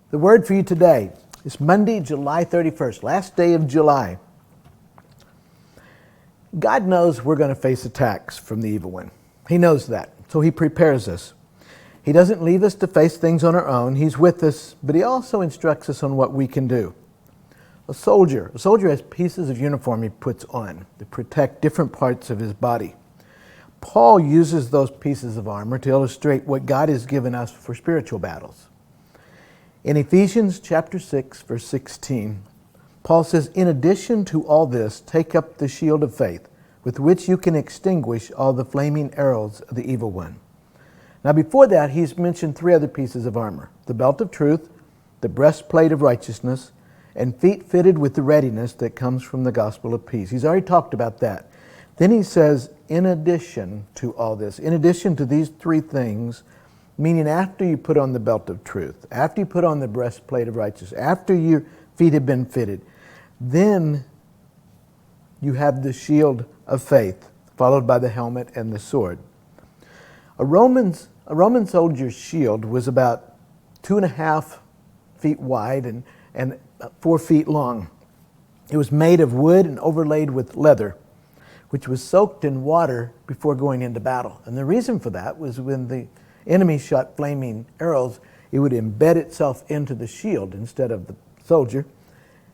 The word for you today is Monday, July 31st, last day of July. God knows we're going to face attacks from the evil one. He knows that, so He prepares us. He doesn't leave us to face things on our own. He's with us, but He also instructs us on what we can do. A soldier has pieces of uniform he puts on to protect different parts of his body. Paul uses those pieces of armor to illustrate what God has given us for spiritual battles. In Ephesians chapter 6, verse 16, Paul says, "In addition to all this, take up the shield of faith, with which you can extinguish all the flaming arrows of the evil one." Now before that, he's mentioned three other pieces of armor: the belt of truth, the breastplate of righteousness, and feet fitted with the readiness that comes from the gospel of peace. He's already talked about that. Then he says, in addition to all this, in addition to these three things, meaning after you put on the belt of truth, after you put on the breastplate of righteousness, after your feet have been fitted, then you have the shield of faith, followed by the helmet and the sword. A Roman soldier's shield was about 2.5 feet wide and 4 feet long. It was made of wood and overlaid with leather, which was soaked in water before going into battle. And the reason for that was when the enemy shot flaming arrows, it would embed itself into the shield instead of the soldier.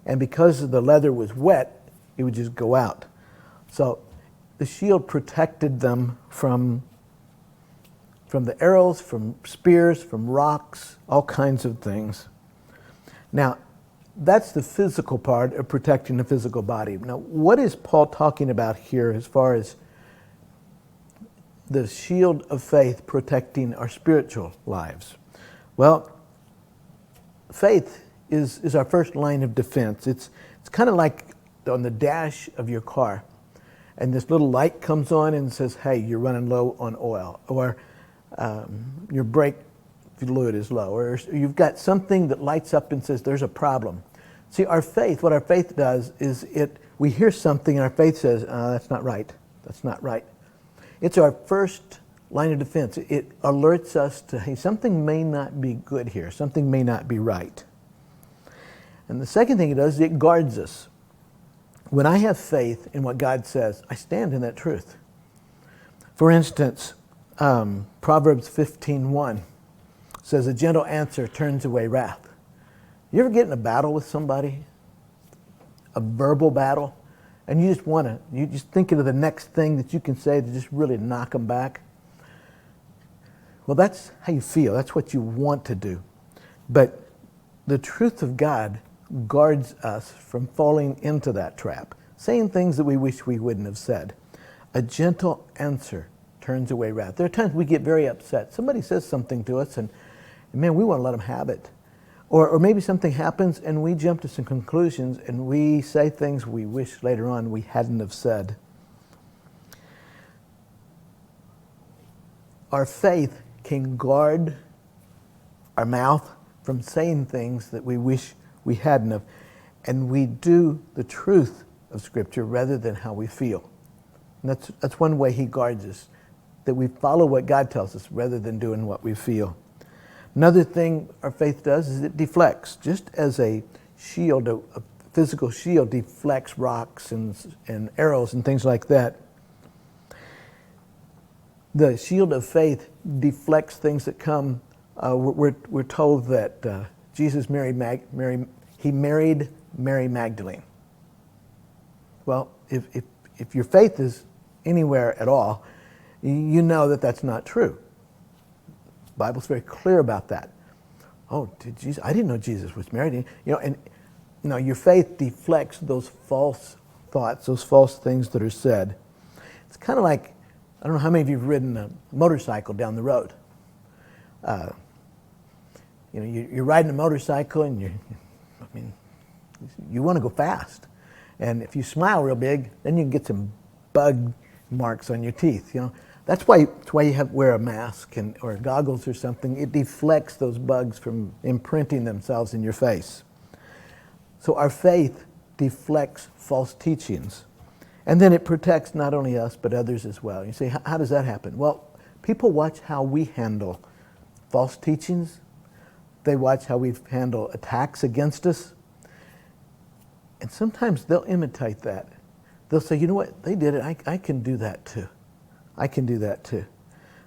And because the leather was wet, it would just go out. So the shield protected them from the arrows, from spears, from rocks, all kinds of things. Now, that's the physical part of protecting the physical body. Now, what is Paul talking about here as far as the shield of faith protecting our spiritual lives? Well, faith is our first line of defense. It's kind of like on the dash of your car, and this little light comes on and says, hey, you're running low on oil, or your brake fluid is low, or you've got something that lights up and says there's a problem. See, our faith, what our faith does is we hear something and our faith says, that's not right, that's not right. It's our first line of defense. It alerts us to, hey, something may not be good here, something may not be right. And the second thing it does is it guards us. When I have faith in what God says, I stand in that truth. For instance, Proverbs 15:1 says, a gentle answer turns away wrath. You ever get in a battle with somebody, a verbal battle, and you just thinking of the next thing that you can say to just really knock them back? Well, that's how you feel. That's what you want to do. But the truth of God guards us from falling into that trap, saying things that we wish we wouldn't have said. A gentle answer turns away wrath. There are times we get very upset. Somebody says something to us and man, we want to let them have it. Or maybe something happens and we jump to some conclusions and we say things we wish later on we hadn't have said. Our faith can guard our mouth from saying things that we wish we hadn't have. And we do the truth of Scripture rather than how we feel. And that's one way He guards us, that we follow what God tells us rather than doing what we feel. Another thing our faith does is it deflects. Just as a shield, a physical shield deflects rocks and arrows and things like that, the shield of faith deflects things that come. We're told that Jesus married Mary Magdalene. Well, if your faith is anywhere at all, you know that that's not true. The Bible's very clear about that. Oh, I didn't know Jesus was married. And your faith deflects those false thoughts, those false things that are said. It's kind of like, I don't know how many of you have ridden a motorcycle down the road. You're riding a motorcycle and you want to go fast. And if you smile real big, then you can get some bug marks on your teeth. That's why you wear a mask or goggles or something. It deflects those bugs from imprinting themselves in your face. So our faith deflects false teachings. And then it protects not only us, but others as well. You say, how does that happen? Well, people watch how we handle false teachings. They watch how we handle attacks against us. And sometimes they'll imitate that. They'll say, you know what, they did it, I can do that too. I can do that too.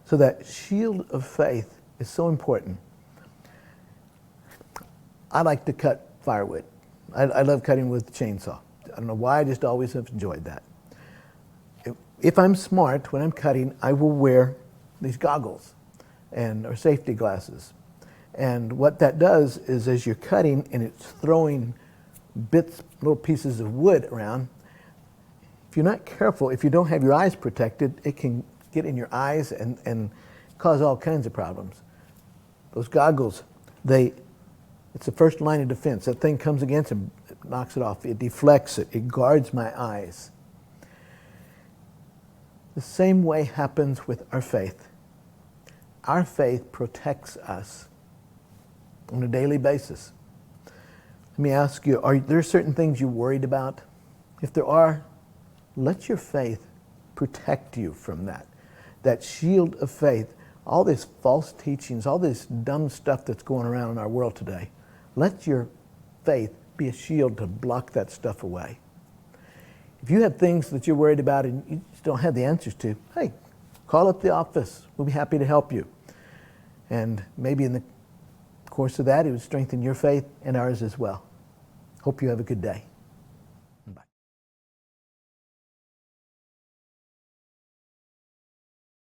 So that shield of faith is so important. I like to cut firewood. I love cutting with a chainsaw. I don't know why, I just always have enjoyed that. If I'm smart, when I'm cutting, I will wear these goggles or safety glasses. And what that does is as you're cutting and it's throwing bits, little pieces of wood around, if you're not careful, if you don't have your eyes protected, it can get in your eyes and cause all kinds of problems. Those goggles, it's the first line of defense. That thing comes against it, it knocks it off, it deflects it, it guards my eyes. The same way happens with our faith. Our faith protects us on a daily basis. Let me ask you, are there certain things you're worried about? If there are, let your faith protect you from that. That shield of faith, all these false teachings, all this dumb stuff that's going around in our world today, let your faith be a shield to block that stuff away. If you have things that you're worried about and you just don't have the answers to, hey, call up the office. We'll be happy to help you. And maybe in the course of that, it would strengthen your faith and ours as well. Hope you have a good day.